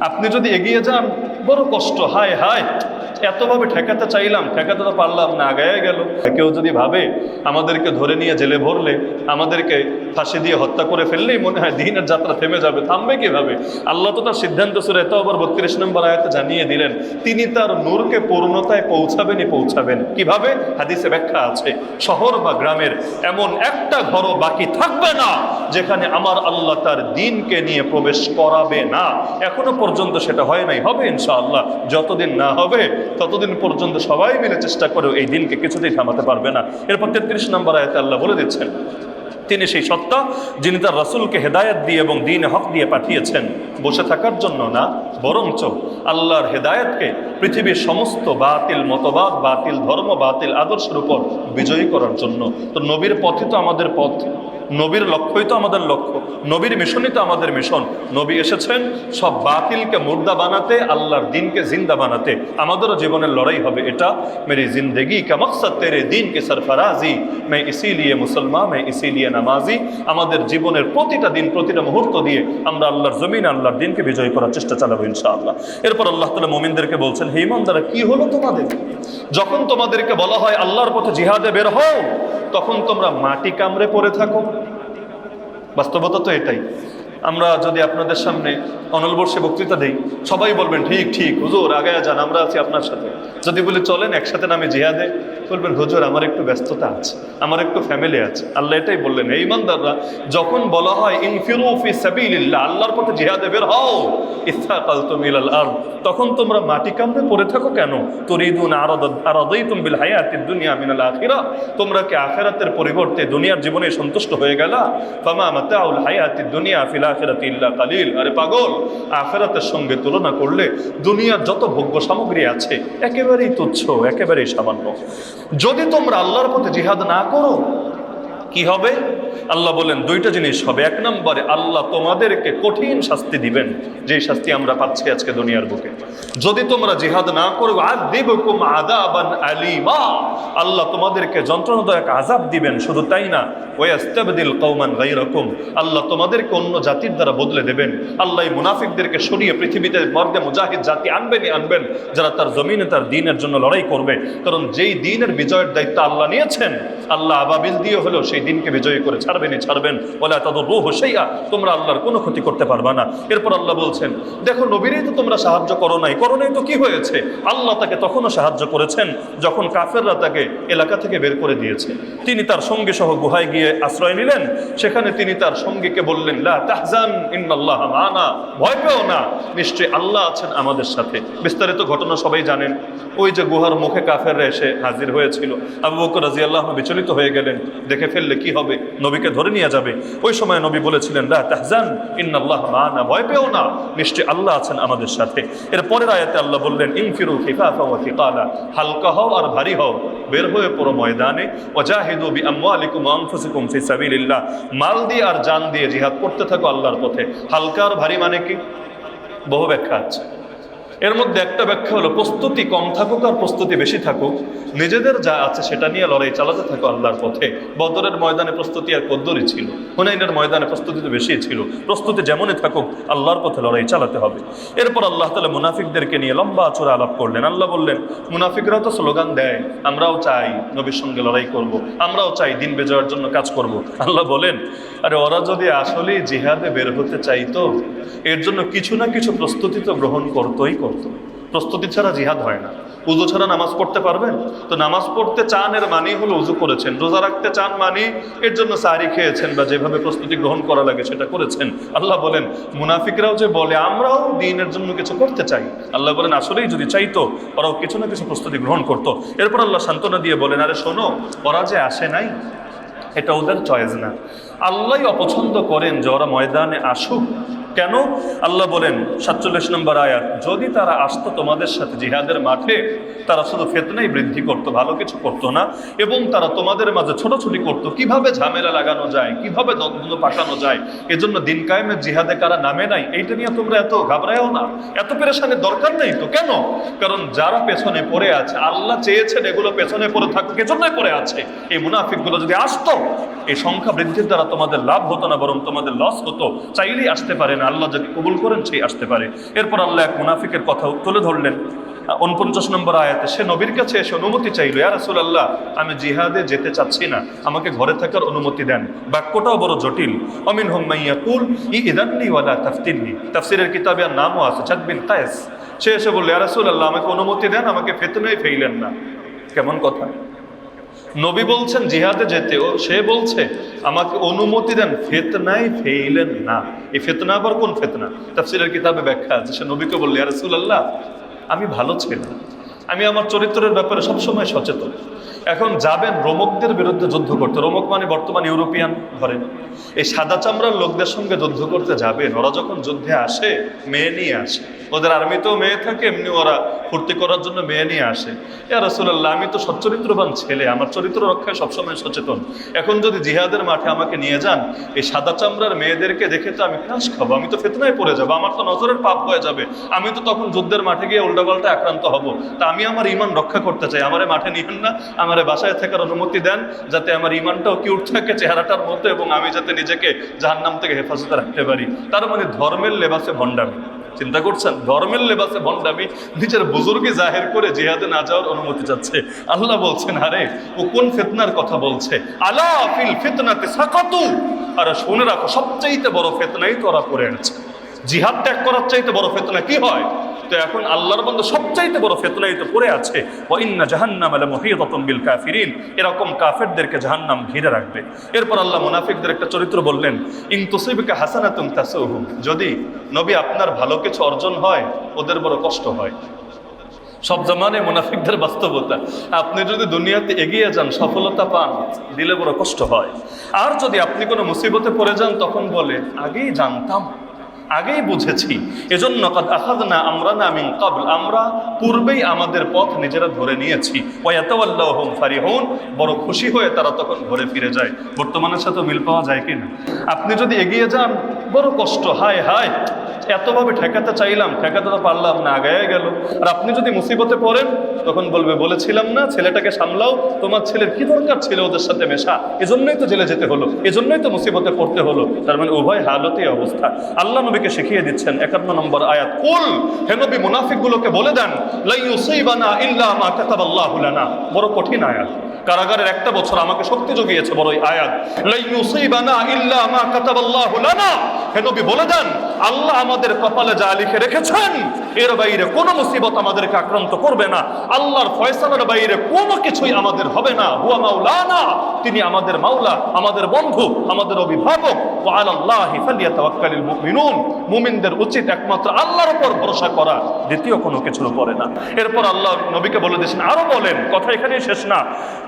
আপনি যদি এগিয়ে যান বড় কষ্ট, হায় হায় এতভাবে ঠেকাতে চাইলাম, ঠেকাতে তো পারলাম না, আগায় গেল। কেউ যদি ভাবে আমাদেরকে ধরে নিয়ে জেলে ভরলে, আমাদেরকে ফাঁসি দিয়ে হত্যা করে ফেললেই মনে হয় দ্বীনের যাত্রা থেমে যাবে, থামবে কিভাবে? আল্লাহ তো তার সিদ্ধান্ত সূরা তাওবার 32 নম্বর আয়াতে জানিয়ে দিলেন তিনি তার নূরকে পূর্ণতায় পৌঁছাবেনই পৌঁছাবেন। কিভাবে? হাদিসে ব্যাখ্যা আছে, শহর বা গ্রামের এমন একটা ঘরও বাকি থাকবে না যেখানে আমার আল্লাহ তার দ্বীনকে নিয়ে প্রবেশ করাবে না। এখনো পর্যন্ত সেটা হয় নাই, হবে ইনশাআল্লাহ। যতদিন না হবে ততদিন পর্যন্ত সবাই মিলে চেষ্টা করেও এই দিনকে কিছুতেই থামাতে পারবে না। এরপর 33 নম্বর আয়াতে আল্লাহ বলে দিচ্ছেন তিনি সেই সত্তা যিনি তার রাসূলকে হেদায়েত দিয়ে এবং দ্বীনে হক দিয়ে পাঠিয়েছেন বসে থাকার জন্য না, বরঞ্চ আল্লাহর হেদায়েতকে পৃথিবীর সমস্ত বাতিল মতবাদ, বাতিল ধর্ম, বাতিল আদর্শের উপর বিজয়ী করার জন্য। তো নবীর পথই তো আমাদের পথ, নবীর লক্ষ্যই তো আমাদের লক্ষ্য, নবীর মিশনই তো আমাদের মিশন। নবী এসেছেন সব বাতিলকে মুর্দা বানাতে, আল্লাহর দ্বীনকে জিন্দা বানাতে। আমাদেরও জীবনের লড়াই হবে এটা। মেরি জিন্দগি কা মকসদ তেরে দ্বীন কে সরফরাজি, মে ইসিলিয়ে মুসলমান, মে ইসিলিয়ে নামাজি। আমাদের জীবনের প্রতিটা দিন, প্রতিটা মুহূর্ত দিয়ে আমরা আল্লাহর জমিন, আল্লাহর দ্বীনকে বিজয় করার চেষ্টা চালাবো ইনশাআল্লাহ। এরপর আল্লাহ তাআলা মুমিনদেরকে বলছেন, হে ঈমানদাররা, কি হলো তোমাদের? যখন তোমাদেরকে বলা হয় আল্লাহর পথে জিহাদে বের হও, তখন তোমরা মাটি কামড়ে পড়ে থাকো। বাস্তবতা তো এটাই। আমরা যদি আপনাদের সামনে অনলবর্ষে বক্তৃতা দেই, সবাই বলবেন ঠিক ঠিক হুজুর আগায়া যান, আমরা আছি আপনার সাথে। যদি বলি চলেন একসাথে নামে জিহাদে, বলবেন হুজুর আমার একটু ব্যস্ততা আছে, আমার একটু ফ্যামিলি আছে। আল্লাহ এটাই বললেন, হে ঈমানদাররা, যখন বলা হয় ইনফিরু ফি সাবিলিল্লাহ, আল্লাহর পথে জিহাদে বের হও, ইসতাকালতুম ইলাল আরদ, তখন তোমরা মাটি কামড়ে পড়ে থাকো কেন? তুরিদুন আরাদাইতুম বিল হায়াতিদ দুনিয়া মিনাল আখিরাহ, তোমরা কি আখিরাতের পরিবর্তে দুনিয়ার জীবনে সন্তুষ্ট হয়ে গেলা? ফামা মাতাউল হায়াতিদ দুনিয়া ফিল আখিরাতি ইল্লা কালিল। আরে পাগল, আখিরাতের সঙ্গে তুলনা করলে দুনিয়ার যত ভোগ্য সামগ্রী আছে একেবারেই তুচ্ছ, একেবারেই সামান্য। যদি তোমরা আল্লাহর পথে জিহাদ না করো কি হবে? আল্লাহ বলেন দুইটা জিনিস হবে। এক নম্বরে আল্লাহ তোমাদেরকে কঠিন শাস্তি দিবেন, যেই শাস্তি আমরা পাচ্ছি আজকে দুনিয়ার বুকে। যদি তোমরা জিহাদ না করো, আযিবুকুম আযাবান আলীমা, আল্লাহ তোমাদেরকে যন্ত্রণাদায়ক আযাব দিবেন। শুধু তাই না, ওয়াস্তাবদিল কওমান গায়রাকুম, আল্লাহ তোমাদেরকে অন্য জাতির দ্বারা বদলে দেবেন। আল্লাহ এই মুনাফিকদেরকে সরিয়ে পৃথিবীতে মর্দে মুজাহিদ জাতি আনবেন, যারা তার জমিনে তার দ্বীনের জন্য লড়াই করবে। কারণ যেই দ্বীনের বিজয়ের দায়িত্ব আল্লাহ নিয়েছেন, আল্লাহ আবাবিল দিয়ে হলেও সেই দিনকে বিজয়ী করে ছাড়বেন। ওয়ালা তাদুরুহু শাইআ, তোমরা আল্লাহর কোনো ক্ষতি করতে পারবা না। এরপর আল্লাহ বলছেন, দেখো নবীরই তো তোমরা সাহায্য করো নাই তো কি হয়েছে? আল্লাহ তাকে তখনও সাহায্য করেছেন যখন কাফেররা তাকে এলাকা থেকে বের করে দিয়েছে। তিনি তার সঙ্গী সহ গুহায় গিয়ে আশ্রয় নিলেন। সেখানে তিনি তার সঙ্গীকে বললেন, লা তাহজান ইন্নাল্লাহা মা'ানা, ভয় পেও না, নিশ্চয়ই আল্লাহ আছেন আমাদের সাথে। বিস্তারিত ঘটনা সবাই জানেন। ওই যে গুহার মুখে কাফেররা এসে হাজির হয়েছিল, আবু বকর রাদিয়াল্লাহু আনহু বিচলিত হয়ে গেলেন, দেখে ফেললে কি হবে, নবীকে ধরে নিয়ে যাবে। ওই সময় নবী বলেছিলেন, লা তাহজান ইন্নাল্লাহা মা'ানা, ভয় পেও না, নিশ্চয়ই আল্লাহ আছেন আমাদের সাথে। এর পরের আয়াতে আল্লাহ বললেন, ইনফিরু খিফাফা ওয়া থিকালা, হালকা হও আর ভারী হও, বের হয়ে পড়ো ময়দানে। ওয়াজাহিদু বিআমওয়ালিকুম ওয়া আনফুসিকুম ফি সাবিলিল্লাহ, মাল দিয়ে আর জান দিয়ে জিহাদ করতে থাকো আল্লাহর পথে। হালকা আর ভারী মানে কি? বহু ব্যাখ্যা আছে। এর মধ্যে একটা ব্যাখ্যা হলো প্রস্তুতি কম থাকুক আর প্রস্তুতি বেশি থাকুক, নিজেদের যা আছে সেটা নিয়ে লড়াই চালাতে থাকো আল্লাহর পথে। বদরের ময়দানে প্রস্তুতি আর কদ্দুরই ছিল, হুনাইনের ময়দানে প্রস্তুতি তো বেশি ছিল। প্রস্তুতি যেমনই থাকুক আল্লাহর পথে লড়াই চালাতে হবে। এরপর আল্লাহ তাআলা মুনাফিকদেরকে নিয়ে লম্বা চূড়া আলাপ করলেন। আল্লাহ বললেন, মুনাফিকরাও তো স্লোগান দেয়, আমরাও চাই নবীর সঙ্গে লড়াই করব, আমরাও চাই দিন বিজয়ের জন্য কাজ করব। আল্লাহ বলেন, আরে ওরা যদি আসলেই জিহাদে বের হতে চাইতো, এর জন্য কিছু না কিছু প্রস্তুতি তো গ্রহণ করতোই। প্রস্তুতি ছাড়া জিহাদ হয় না। উযু ছাড়া নামাজ পড়তে পারবেন? তো নামাজ পড়তে চান এর মানেই হলো উযু করেছেন। রোজা রাখতে চান মানে এর জন্য সাহরি খেয়েছেন বা যেভাবে প্রস্তুতি গ্রহণ করা লাগে সেটা করেছেন। আল্লাহ বলেন, মুনাফিকরাও যে বলে আমরাও দ্বীনের জন্য কিছু করতে চাই, আল্লাহ বলেন আসলেই যদি চাইতো ওরাও কিছু না কিছু প্রস্তুতি গ্রহণ করতো। এরপর আল্লাহ সান্ত্বনা দিয়ে বলেন, আরে শোনো, ওরা যে আসে নাই এটা ওদের চয়েস না। আল্লাহই অপছন্দ করেন যে ওরা ময়দানে আসুক। কেন? আল্লাহ বলেন 47 নম্বর আয়াত, যদি তারা আসতো তোমাদের সাথে জিহাদের মাঠে, তারা শুধু ফিতনাই বৃদ্ধি করত, ভালো কিছু করতো না। এবং তারা তোমাদের মাঝে ছোটাছুটি করত, কিভাবে ঝামেলা লাগানো যায়, কিভাবে দ্বন্দ্ব পাকানো যায়। এজন্য দিন কায়েমের জিহাদে কারা নামে নাই, এইটা নিয়ে তোমরা এত ঘাবড়ায়ও না, এত পেরেশানের দরকার নেই তো। কেন? কারণ যারা পেছনে পড়ে আছে, আল্লাহ চেয়েছেন এগুলো পেছনে পড়ে থাকুক, এজন্যই পড়ে আছে। এই মুনাফিকগুলো যদি আসতো, এই সংখ্যা বৃদ্ধির দ্বারা তোমাদের লাভ হতো না, বরং তোমাদের লস হতো। চাইলেই আসতে পারে না, আল্লাহ যাকে কবুল করেন সেই আসতে পারে। এরপর আল্লাহ এক মুনাফিকের কথা তুলে ধরলেন 49 নম্বর আয়াতে। সে নবীর কাছে এসে অনুমতি চাইল, ইয়া রাসূলুল্লাহ আমি জিহাদে যেতে চাচ্ছি না, আমাকে ঘরে থাকার অনুমতি দেন। বাক্যটাও বড় জটিল। অমিনহুম মান ইয়াকুল ইযাননি ওয়ালা তাফতিননি, তাফসীরের কিতাবে আর নামও আছে জাদ বিন কায়েস। সে এসে বলল, ইয়া রাসূলুল্লাহ আমাকে অনুমতি দেন, আমাকে ফিতনায় ফেইলেন না। কেমন কথা! নবী বলছেন জিহাদে যেতেও, সে বলছে আমাকে অনুমতি দেন, ফিতনায় ফেইলেন না। এই ফিতনা আবার কোন ফিতনা? তাফসীরের কিতাবে ব্যাখ্যা আছে। সে নবীকে বলল, ইয়া রাসূলুল্লাহ আমি ভালো ছিলাম, আমি আমার চরিত্রের ব্যাপারে সবসময় সচেতন। এখন যাবেন রোমকদের বিরুদ্ধে যুদ্ধ করতে, রোমক মানে বর্তমান ইউরোপিয়ান, ধরেন এই সাদা চামড়ার লোকদের সঙ্গে যুদ্ধ করতে যাবেন। ওরা যখন যুদ্ধে আসে মেয়ে নিয়ে আসে, ওদের আর্মিতেও মেয়ে থাকে, এমনি ওরা ফুর্তি করার জন্য মেয়ে নিয়ে আসে। ইয়া রাসূলুল্লাহ আমি তো সচ্চরিত্রবান ছেলে, আমার চরিত্র রক্ষায় সবসময় সচেতন। এখন যদি জিহাদের মাঠে আমাকে নিয়ে যান, এই সাদা চামড়ার মেয়েদেরকে দেখে তো আমি ক্রাশ খাবো, আমি তো ফিতনায় পড়ে যাবো, আমার তো নজরের পাপ হয়ে যাবে, আমি তো তখন যুদ্ধের মাঠে গিয়ে উল্টাপাল্টা আক্রান্ত হব। তা আমি আমার ঈমান রক্ষা করতে চাই, আমারে মাঠে নিয়েন না, আমারে বাসায় থাকার অনুমতি দেন, যাতে আমার ঈমানটাও কিউট থাকে চেহারাটার মতো, এবং আমি যাতে নিজেকে জাহান্নাম থেকে হেফাজতে রাখতে পারি। তার মানে ধর্মের লেবাসে ভণ্ডামি। চিন্তা করছেন, ধর্মের লেবাসে ভণ্ডামি, নিজের বুজুর্গি জাহের করে জিহাদে না যাওয়ার অনুমতি চাচ্ছে। আল্লাহ বলছেন আরে ও কোন ফিতনার কথা বলছে, আলা ফিল ফিতনাতে সাকাতু, আরে শুনে রাখো সবচাইতে বড় ফিতনাই তোরা পড়ে আছে। জিহাদ ত্যাগ করার চাইতে বড় ফিতনা কি হয়? তো এখন আল্লাহর বান্দা সবচাইতে বড় ফিতনাই তো পড়ে আছে। ওয়া ইন্না জাহান্নামা লামুহীতাতুম বিল কাফিরিন, এরকম কাফেরদেরকে জাহান্নাম ঘিরে রাখবে। এরপর আল্লাহ মুনাফিকদের একটা চরিত্র বললেন, ইন তুসিবকা হাসানাতুন তাসুহুম, যদি নবী আপনার ভালো কিছু অর্জন হয় ওদের বড় কষ্ট হয়। সব জামানে মুনাফিকদের বাস্তবতা। আপনি যদি দুনিয়াতে এগিয়ে যান, সফলতা পান, দিলে বড় কষ্ট হয়। আর যদি আপনি কোনো মুসিবতে পড়ে যান, তখন বলে আগেই জানতাম, আগেই বুঝেছি, এজন্য কাদ আখাযনা আমরানা মিন ক্বাবল, আমরা পূর্বেই আমাদের পথ নিজেরা ধরে নিয়েছি। ওয়া ইয়াতাওয়াল্লাউ হুম ফারিহুন, বড় খুশি হয়ে তারা তখন ঘরে ফিরে যায়। বর্তমানের সাথে মিল পাওয়া যায় কিনা? আপনি যদি এগিয়ে যান, বড় কষ্ট, হায় হায় এতভাবে ঠেকাতে চাইলাম, ঠেকাতে তো পারলাম না, আগায় গেল। আর আপনি যদি মুসিবতে পড়েন, তখন বলবে বলেছিলাম না ছেলেটাকে সামলাও, তোমার ছেলের কি দরকার ছিল ওদের সাথে মেশা, এজন্যই তো জেলে যেতে হলো, এজন্যই তো মুসিবতে পড়তে হলো। তার মানে উভয় হালতই অবস্থা। আল্লাহ নবীকে শিখিয়ে দিচ্ছেন 51 নম্বর আয়াত, কুল, হে নবী মুনাফিকগুলোকে বলে দেন, লা ইউসিবানা ইল্লা মা কাতাবাল্লাহু লানা। বড় কঠিন আয়াত, কারাগারের একটা বছর আমাকে শক্তি জুগিয়েছে বড় এই আয়াত। লা ইউসিবানা ইল্লা মা কাতাবাল্লাহু লানা, হে নবী বলে দেন আল্লাহ আমাদের কপালে যা লিখে রেখেছেন এর বাইরে কোনো মুসিবত আমাদেরকে আক্রান্ত করবে না। আল্লাহর ফয়সালার বাইরে কোনো কিছুই আমাদের হবে না। হুয়া মাওলানা, তিনি আমাদের মাওলা, আমাদের বন্ধু, আমাদের অভিভাবক। ওয়া আলাল্লাহি ফালিয়াতাওয়াক্কালিল মুমিনুন, মুমিনদের উচিত একমাত্র আল্লাহর উপর ভরসা করা, দ্বিতীয় কোনো কিছুর উপরে না। এরপর আল্লাহ নবীকে বলে দিয়েছেন, আরো বলেন, কথা এখানেই শেষ না,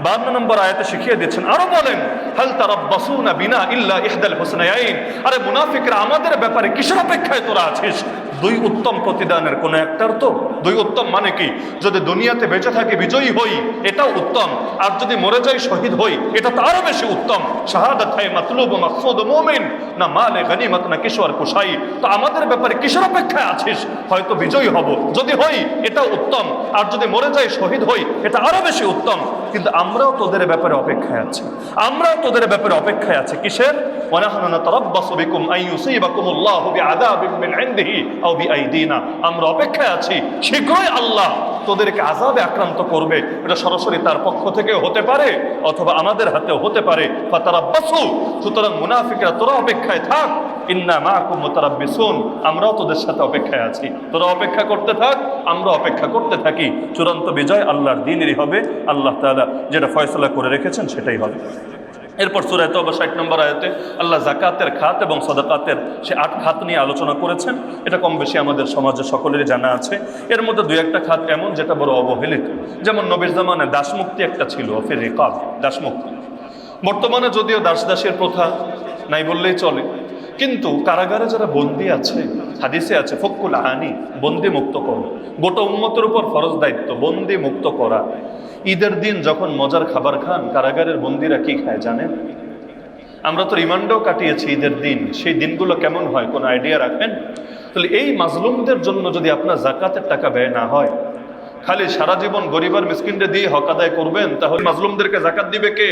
52 নম্বর আয়াতে শিখিয়ে দিচ্ছেন, আরো বলেন, হাল তারাব্বাসুনা বিনা ইল্লা ইহদাল হুসনায়াইন, আরে মুনাফিকরা আমাদের ব্যাপারে কিসের অপেক্ষায় তোরা আছিস? দুই উত্তম প্রতিদানের কোন একটার তো। দুই উত্তম মানে কি? যদি দুনিয়াতে বেঁচে থাকি বিজয়ী হই, এটাও উত্তম, আর যদি মরে যাই শহীদ হই, এটা তো আরো বেশি উত্তম। শাহাদাত হায় মাতলুব ও মাকসুদ মুমিন, না মালে গনিমত না কিশোর কুশাই। তো আমাদের ব্যাপারে কিসের অপেক্ষায় আছিস? হয়তো বিজয়ী হব, যদি হই এটা উত্তম, আর যদি মরে যাই শহীদ হই, এটা আরো বেশি উত্তম। কিন্তু আমরাও তোদের ব্যাপারে অপেক্ষায় আছি, আমরাও তোদের ব্যাপারে অপেক্ষায় আছি কিসের? ওয়া নাহনু নাতারাব্বাসু বিকুম আন ইউসিবাকুমুল্লাহু বিআযাবিন মিন ইনদিহি আও বিআইদিনা, আমরা অপেক্ষায় আছি শীঘ্রই আল্লাহ তোদেরকে আযাবে আক্রান্ত করবে। এটা সরাসরি তার পক্ষ থেকে হতে পারে, অথবা আমাদের হাতেও হতে পারে। ফাতারাব্বাসু, সুতরাং মুনাফিকরা তোরা অপেক্ষায় থাক, ইন্না মাআকুম মুতারাব্বিসুন, আমরাও তোদের সাথে অপেক্ষায় আছি। তোরা অপেক্ষা করতে থাক, আমরা অপেক্ষা করতে থাকি। চূড়ান্ত বিজয় আল্লাহর দ্বীনেরই হবে। আল্লাহ তাআলা যেটা ফয়সালা করে রেখেছেন সেটাই হবে। এরপর সূরা তাওবা 60 নম্বর আয়াতে আল্লাহ যাকাতের খাত এবং সাদাকাতের সে 8 খাত নিয়ে আলোচনা করেছেন। এটা কম বেশি আমাদের সমাজে সকলেরই জানা আছে। এর মধ্যে 2-1টা খাত এমন যেটা বড় অবহেলিত, যেমন নবীর জামানে দাসমুক্তি একটা ছিল, ফির রিকাব, দাসমুক্তি। বর্তমানে যদিও দাসের প্রথা নাই বললেই চলে, কিন্তু কারাগারে যারা বন্দী আছে, হাদিসে আছে ফকুল আনি, বন্দী মুক্ত করো। গোটা উম্মতের উপর ফরজ দায়িত্ব বন্দী মুক্ত করা। ঈদের দিন যখন মজার খাবার খান, কারাগারের বন্দীরা কি খায় জানেন? আমরা তো রিমান্ডেও কাটিয়েছি ঈদের দিন, সেই দিনগুলো কেমন হয় কোনো আইডিয়া রাখেন? তাহলে এই মাজলুমদের জন্য যদি আপনার যাকাতের টাকা ব্যয় না হয়, খালি সারা জীবন গরিব আর মিসকিনদের দিয়ে হক আদায় করবেন, তাহলে মাজলুমদেরকে জাকাত দিবে কে?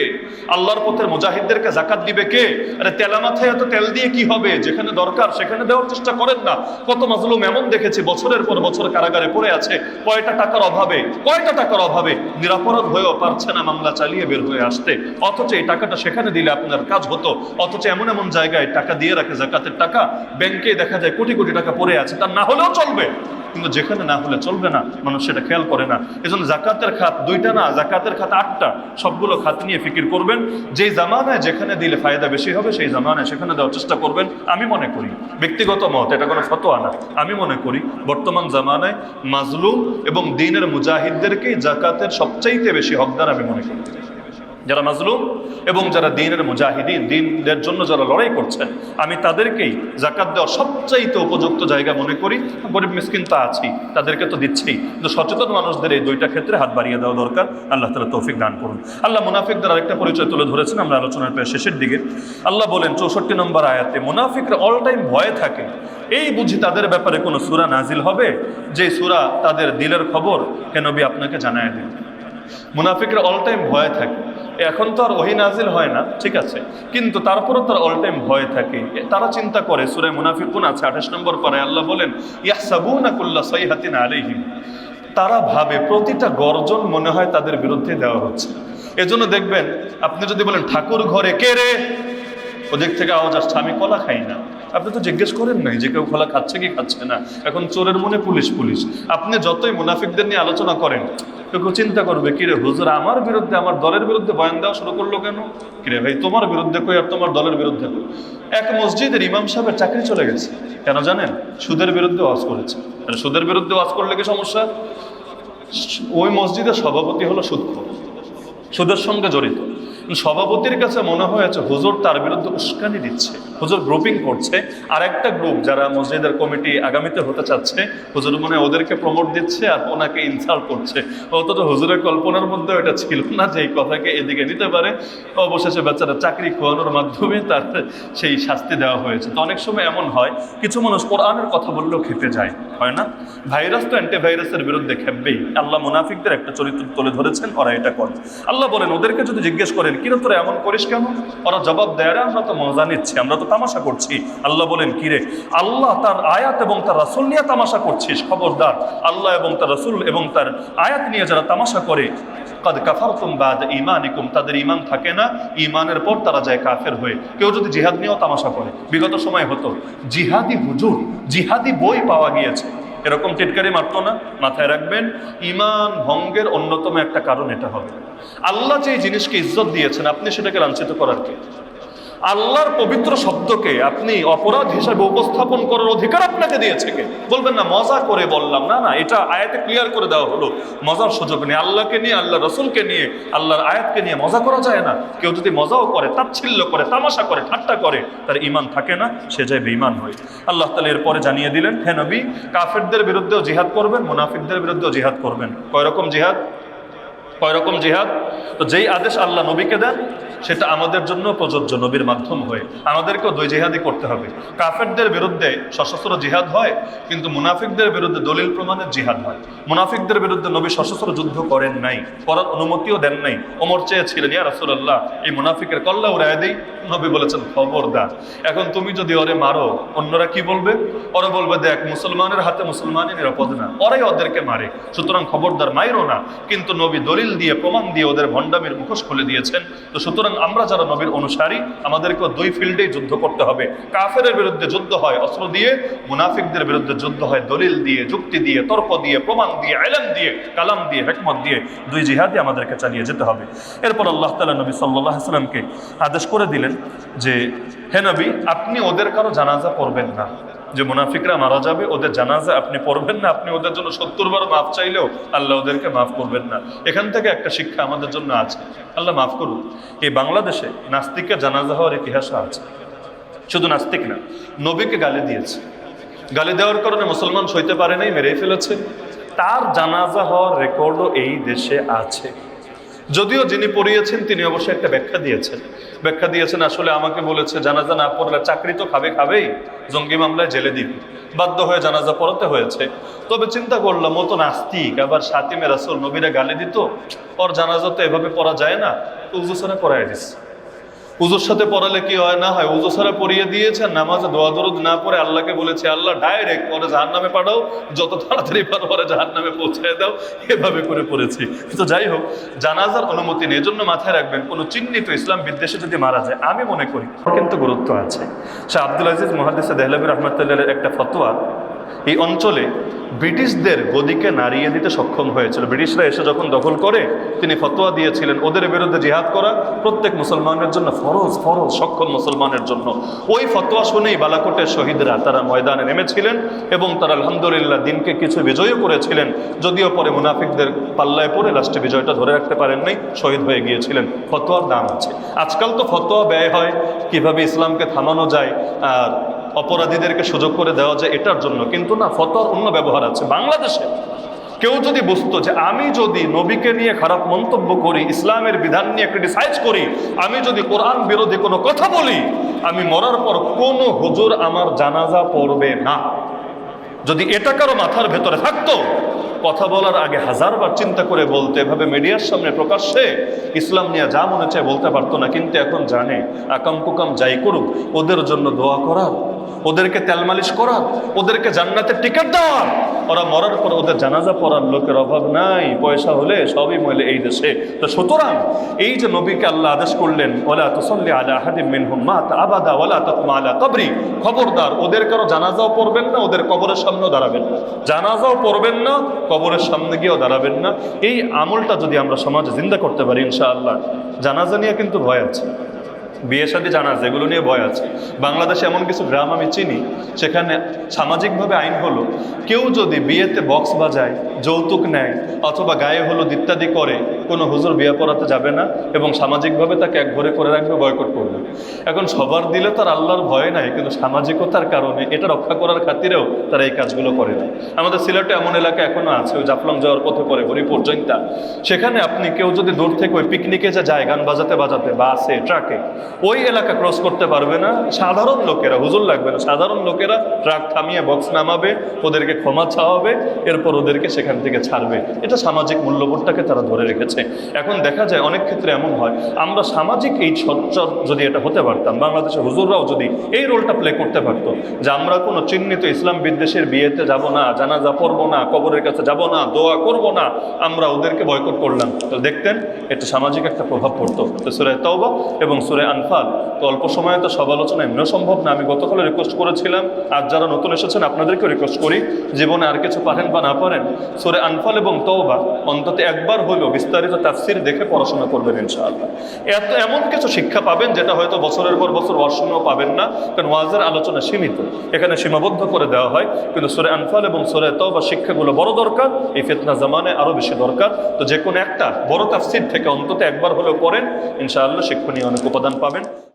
আল্লাহর পথের মুজাহিদদেরকে জাকাত দিবে কে? আরে তেলা মাথায় এত তেল দিয়ে কি হবে? যেখানে দরকার সেখানে দেওয়ার চেষ্টা করেন না। কত মাজলুম এমন দেখেছি বছরের পর বছর কারাগারে পড়ে আছে, কয়টা টাকার অভাবে নিরাপরাধ হয়েও পারছে না মামলা চালিয়ে বের হয়ে আসতে, অথচ এই টাকাটা সেখানে দিলে আপনার কাজ হতো। অথচ এমন এমন জায়গায় টাকা দিয়ে রাখে, জাকাতের টাকা ব্যাংকে দেখা যায় কোটি কোটি টাকা পড়ে আছে, তার না হলেও চলবে, কিন্তু যেখানে না হলে চলবে না, মানুষ সেটা খেয়াল করে না। এজন্য জাকাতের খাত 2টা না, জাকাতের খাত 8টা, সবগুলো খাত নিয়ে ফিকির করবেন। যেই জামানায় যেখানে দিলে ফায়দা বেশি হবে সেই জামানায় সেখানে দেওয়ার চেষ্টা করবেন। আমি মনে করি, ব্যক্তিগত মত, এটা কোনো ফতোয়া না, আমি মনে করি বর্তমান জামানায় মাজলুম এবং দ্বীনের মুজাহিদদেরকেই জাকাতের সবচাইতে বেশি হকদার আমি মনে করি। যারা মাজলুম এবং যারা দ্বীনের মুজাহিদিন, দ্বীনের জন্য যারা লড়াই করছেন, আমি তাদেরকেই জাকাত দেওয়ার সবচাইতে উপযুক্ত জায়গা মনে করি। গরিব মিসকিন তো আছেই, তাদেরকে তো দিচ্ছেই, কিন্তু সচেতন মানুষদের এই 2টা ক্ষেত্রে হাত বাড়িয়ে দেওয়া দরকার। আল্লাহ তাআলা তৌফিক দান করুন। আল্লাহ মুনাফিকদের আরেকটা পরিচয় তুলে ধরেছেন আমরা আলোচনার প্রায় শেষের দিকে। আল্লাহ বলেন 64 নম্বর আয়াতে, মুনাফিকরা অল টাইম ভয়ে থাকে, এই বুঝি তাদের ব্যাপারে কোনো সূরা নাজিল হবে যে সূরা তাদের দিলের খবর হে নবী আপনাকে জানায় দেন। মুনাফিকরা অল টাইম ভয়ে থাকে। এখন তো আর ওহী নাজিল হয় না, ঠিক আছে, কিন্তু তারপরও তারা অল টাইম ভয়ে থাকে। তারা চিন্তা করে, সূরা মুনাফিকুন আছে 28 নম্বর পারায় আল্লাহ বলেন, ইয়াহসাবুনা কুল্লা সাইহাতিন আলাইহিম, তারা ভাবে প্রতিটা গর্জন মনে হয় তাদের বিরুদ্ধে দেওয়া হচ্ছে। এজন্য দেখবেন, আপনি যদি বলেন ঠাকুর ঘরে কে রে, ওদিক থেকে আওয়াজ আসছে, আমি কলা খাই না, আপনি তো জিজ্ঞেস করেন নাই যে কেউ কলা খাচ্ছে কি খাচ্ছে না। এখন চোরের মনে পুলিশ পুলিশ। আপনি যতই মুনাফিকদের নিয়ে আলোচনা করেন, কেউ চিন্তা করবে, কিরে হুজুর আমার বিরুদ্ধে, আমার দলের বিরুদ্ধে বয়ান দেওয়া শুরু করলো কেন? কিরে ভাই তোমার বিরুদ্ধে কই আর তোমার দলের বিরুদ্ধে কই? এক মসজিদের ইমাম সাহেবের চাকরি চলে গেছে, কেন জানেন? সুদের বিরুদ্ধে ওয়াজ করেছে। আর সুদের বিরুদ্ধে ওয়াজ করলে কি সমস্যা? ওই মসজিদের সভাপতি হলো সুদখোর, সুদের সঙ্গে জড়িত। সভাপতির কাছে মনে হয়েছে হুজুর তার বিরুদ্ধে উস্কানি দিচ্ছে, হুজুর গ্রুপিং করছে। আর একটা গ্রুপ যারা মসজিদের কমিটি আগামীতে হতে চাচ্ছে, হুজুর মনে ওদেরকে প্রমোট দিচ্ছে আর ওনাকে ইনসাল্ট করছে। অথচ হুজুরের কল্পনার মধ্যে এটা ছিল না যে এই কথাকে এদিকে নিতে পারে। অবশেষে বেচারা চাকরি খোয়ানোর মাধ্যমে তার সেই শাস্তি দেওয়া হয়েছে। তো অনেক সময় এমন হয়, কিছু মানুষ কোরআনের কথা বললেও খেপে যায়, হয় না? ভাইরাস তো অ্যান্টিভাইরাসের বিরুদ্ধে খেপবেই। আল্লাহ মুনাফিকদের একটা চরিত্র তুলে ধরেছেন, ওরা এটা করে। আল্লাহ বলেন, ওদেরকে যদি জিজ্ঞেস করেন কিরে তোরা এমন করিস কেন, ওরা জবাব দেয়, আমরা তো মজা নিচ্ছি, আমরা তো তামাশা করছি। আল্লাহ বলেন, কিরে আল্লাহ তার আয়াত এবং তার রাসূল নিয়ে তামাশা করছিস? খবরদার, আল্লাহ এবং তার রাসূল এবং তার আয়াত নিয়ে যারা তামাশা করে, কাদ কাফারতুম বা'দা ঈমানিকুম, তাদের ঈমান থাকে না, ঈমানের পর তারা যায় কাফের হয়ে। কেউ যদি জিহাদ নিয়েও তামাশা করে, বিগত সময় হতো জিহাদি হুজুর, জিহাদি বই পাওয়া গিয়েছে, এরকম টিটকারি মারতো না। মাথায় রাখবেন, ঈমান ভঙ্গের অন্যতম একটা কারণ এটা হবে। আল্লাহ যে জিনিসকে ইজ্জত দিয়েছেন, আপনি সেটাকে লাঞ্ছিত করার কে? আল্লাহর পবিত্র শব্দকে আপনি অপরাধ হিসাবে উপস্থাপন করার অধিকার আপনাকে দিয়েছে কে? বলবেন না মজা করে বললাম, না না, এটা আয়াতে ক্লিয়ার করে দেওয়া হলো, মজার সুযোগ নেই। আল্লাহকে নিয়ে, আল্লাহ রসুলকে নিয়ে, আল্লাহর আয়াতকে নিয়ে মজা করা যায় না। কেউ যদি মজাও করে, তাচ্ছিল্য করে, তামাশা করে, ঠাট্টা করে, তার ঈমান থাকে না, সে যায় বেঈমান হয়। আল্লাহ তাআলা এরপরে জানিয়ে দিলেন, হে নবী, কাফেরদের বিরুদ্ধেও জিহাদ করবেন, মুনাফিকদের বিরুদ্ধেও জিহাদ করবেন। কয় রকম জিহাদ? তো যেই আদেশ আল্লাহ নবীকে দেন সেটা আমাদের জন্য প্রযোজ্য, নবীর মাধ্যম হয়ে আমাদেরকেও 2 জিহাদই করতে হবে। কাফেরদের বিরুদ্ধে সশস্ত্র জিহাদ হয়, কিন্তু মুনাফিকদের বিরুদ্ধে দলিল প্রমাণের জিহাদ হয়। মুনাফিকদের বিরুদ্ধে নবী সশস্ত্র যুদ্ধ করেন নাই, করার অনুমতিও দেন নাই। ওমর চেয়েছিলেন, ইয়া রাসূলুল্লাহ, এই মুনাফিকের কল্লা উড়ায় দেই। নবী বলেছেন, খবরদার, এখন তুমি যদি ওরে মারো, অন্যরা কি বলবে? ওরা বলবে, দেখ মুসলমানের হাতে মুসলমানই নিরাপদ না, ওরাই ওদেরকে মারে, সুতরাং খবরদার মাইরো না। কিন্তু নবী দলিল দিয়ে, প্রমাণ দিয়ে ওদের ভণ্ডামির মুখোশ খুলে দিয়েছেন। তো সুতরাং আমরা যারা নবীর অনুসারী, আমাদেরকে 2 ফিল্ডেই যুদ্ধ করতে হবে। কাফেরের বিরুদ্ধে যুদ্ধ হয় অস্ত্র দিয়ে, মুনাফিকদের বিরুদ্ধে যুদ্ধ হয় দলিল দিয়ে, যুক্তি দিয়ে, তর্ক দিয়ে, প্রমাণ দিয়ে, ইলম দিয়ে, কালাম দিয়ে, হিকমত দিয়ে। 2 জিহাদই আমাদেরকে চালিয়ে যেতে হবে। এরপর আল্লাহ তাআলা নবী সাল্লাল্লাহু আলাইহি ওয়াসাল্লামকে আদেশ করে দিলেন যে, হে নবী, আপনি ওদের কারো জানাজা পড়বেন না। যে মুনাফিকরা মারা যাবে, ওদের জানাজা আপনি পড়বেন না। আপনি ওদের জন্য 70 বার মাফ চাইলেও আল্লাহ ওদেরকে মাফ করবেন না। এখান থেকে একটা শিক্ষা আমাদের জন্য আছে, আল্লাহ মাফ করুন। এই বাংলাদেশে নাস্তিকের জানাজা হওয়ার ইতিহাস আছে। শুধু নাস্তিক না, নবীকে গালি দিয়েছে, গালি দেওয়ার কারণে মুসলমান সইতে পারে নাই, মেরে ফেলেছে। তার জানাজা হওয়ার রেকর্ডও এই দেশে আছে। যদিও যিনি পড়িয়েছেন তিনি অবশ্যই একটা ব্যাখ্যা দিয়েছেন আসলে আমাকে বলেছে জানাজা না পড়লে চাকরি তো খাবেই, জঙ্গি মামলায় জেলে দিবে, বাধ্য হয়ে জানাজা পড়াতে হয়েছে। তবে চিন্তা করলাম ও তো নাস্তিক, আবার সাতিমে রাসূল নবীরা গালি দিত, ওর জানাজা তো এভাবে পড়া যায় না, উজু ছাড়া পড়ায় দিচ্ছে। উজুর সাথে পড়ালে কি হয় না হয়, উজু ছাড়া পড়িয়ে দিয়েছেন, নামাজে দোয়া দরুদ না পড়ে আল্লাহকে বলেছে আল্লাহ ডাইরেক্ট পরে জাহান্নামে পাঠাও, যত তাড়াতাড়ি পারো পরে জাহান্নামে পৌঁছায় দাও, এভাবে করে পড়েছি। তো যাই হোক, জানাজার অনুমতি নেই। এজন্য মাথায় রাখবেন, কোনো চিহ্নিত ইসলাম বিদ্বেষে যদি মারা যায়, আমি মনে করি কিন্তু গুরুত্ব আছে। শাহ আব্দুল আজিজ মুহাদ্দিস দেহলভী রাহমাতুল্লাহ একটা ফতোয়া এই অঞ্চলে ব্রিটিশদের গদিকে নাড়িয়ে দিতে সক্ষম হয়েছিল। ব্রিটিশরা এসে যখন দখল করে, তিনি ফতোয়া দিয়েছিলেন ওদের বিরুদ্ধে জিহাদ করা প্রত্যেক মুসলমানের জন্য ফরজ, সক্ষম মুসলমানের জন্য। ওই ফতোয়া শুনেই বালাকোটের শহীদরা তারা ময়দানে নেমেছিলেন এবং তারা আলহামদুলিল্লাহ দিনকে কিছু বিজয়ও করেছিলেন, যদিও পরে মুনাফিকদের পাল্লায় পড়ে লাস্টে বিজয়টা ধরে রাখতে পারেন নাই, শহীদ হয়ে গিয়েছিলেন। ফতোয়ার দাম আছে। আজকাল তো ফতোয়া ব্যয় হয় কিভাবে ইসলামকে থামানো যায় আর অপরাধীদেরকে সুযোগ করে দেওয়া যায় এটার জন্য, কিন্তু না, ফতোয়ার অন্য ব্যবহার আছে। বাংলাদেশে কেউ যদি বুঝতো যে আমি যদি নবীকে নিয়ে খারাপ মন্তব্য করি, ইসলামের বিধান নিয়ে ক্রিটিসাইজ করি, আমি যদি কোরআন বিরোধী কোনো কথা বলি, আমি মরার পর কোনো হুজুর আমার জানাজা পড়বে না, যদি এটা কারো মাথার ভেতরে থাকতো, কথা বলার আগে হাজারবার চিন্তা করে বলতে, এভাবে মিডিয়ার সামনে প্রকাশ্যে ইসলাম নিয়ে যা মনে চায় বলতে পারতো না। কিন্তু এখন জানে আকাম কুকাম যাই করুক, ওদের জন্য দোয়া করার, ওদেরকে তেলমালিশ করার, ওদেরকে জান্নাতের টিকিট দেওয়ার, ওরা মরার পর ওদের জানাজা পড়ার লোকের অভাব নাই, পয়সা হলে সবই মলে এই দেশে। তো সুতরাং এই যে নবীকে আল্লাহ আদেশ করলেন ওয়ালা তুসাল্লি আলা আহাদিম মিনহুম মাত আবাদা ওয়ালা তাকুম আলা কবরি, খবরদার ওদের কারো জানাজাও পড়বেন না, ওদের কবরের সামনেও দাঁড়াবেন না, জানাজাও পড়বেন না, কবরের সামনে গিয়েও দাঁড়াবেন না। এই আমলটা যদি আমরা সমাজে জিন্দা করতে পারি ইনশাআল্লাহ। জানাজা নিয়ে কিন্তু ভয় আছে, বিয়ে শাদী জানাজা এগুলো নিয়ে ভয় আছে। বাংলাদেশে এমন কিছু গ্রাম আমি চিনি, সেখানে সামাজিকভাবে আইন হলো কেউ যদি বিয়েতে বক্স বাজায়, যৌতুক নেয় অথবা গায়ে হলুদ ইত্যাদি করে, কোনো হুজুর বিয়ে পড়াতে যাবে না এবং সামাজিকভাবে তাকে একঘরে করে রাখবে, বয়কট করবে। এখন সবার দিলে তার আল্লাহর ভয় নাই, কিন্তু সামাজিকতার কারণে এটা রক্ষা করার খাতিরেও তারা এই কাজগুলো করে না। আমাদের সিলেটে এমন এলাকা এখনো আছে, ওই জাফলং যাওয়ার পথে পরে হরিপুর জৈন্তা, সেখানে আপনি কেউ যদি দূর থেকে ওই পিকনিকে যে যায় গান বাজাতে বাজাতে বাসে ট্রাকে, ওই এলাকা ক্রস করতে পারবে না। সাধারণ লোকেরা, হুজুর লাগবে না, সাধারণ লোকেরা ট্রাক থামিয়ে বক্স নামাবে, ওদেরকে ক্ষমা চাওয়াবে, এরপর ওদেরকে সেখান থেকে ছাড়বে। এটা সামাজিক মূল্যবোধটাকে তারা ধরে রেখেছে। এখন দেখা যায় অনেক ক্ষেত্রে এমন হয়, আমরা সামাজিক এই সচ্চর যদি এটা হতে পারতাম, বাংলাদেশের হুজুররাও যদি এই রোলটা প্লে করতে পারতো যে আমরা কোনো চিহ্নিত ইসলাম বিদ্বেষের বিয়েতে যাব না, জানাজা পড়বো না, কবরের কাছে যাব না, দোয়া করব না, আমরা ওদেরকে বয়কট করলাম, তো দেখতেন এটা সামাজিক একটা প্রভাব পড়তো। তো সূরা তাওবা এবং সূরা আনফাল তো অল্প সময়ে তো সব আলোচনা এমনিও সম্ভব না। আমি গতকাল রিকোয়েস্ট করেছিলাম, আর যারা নতুন এসেছেন আপনাদেরকেও রিকোয়েস্ট করি, জীবনে আর কিছু পারেন বা না পারেন, সূরা আনফাল এবং তাওবা অন্তত একবার হলেও বিস্তারিত তাফসীর দেখে পড়াশোনা করবেন ইনশাআল্লাহ। এমন কিছু শিক্ষা পাবেন যেটা হয়তো বছরের পর বছর ওয়াজও পাবেন না, কারণ ওয়াজের আলোচনা সীমিত, এখানে সীমাবদ্ধ করে দেওয়া হয়। কিন্তু সূরা আনফাল এবং সূরা তাওবা শিক্ষাগুলো বড় দরকার, এই ফিতনা জামানায় আরো বেশি দরকার। তো যে কোনো একটা বড় তাফসীর থেকে অন্তত একবার হলেও পড়েন, ইনশাআল্লাহ শিক্ষণীয় অনেক উপাদান পাবেন।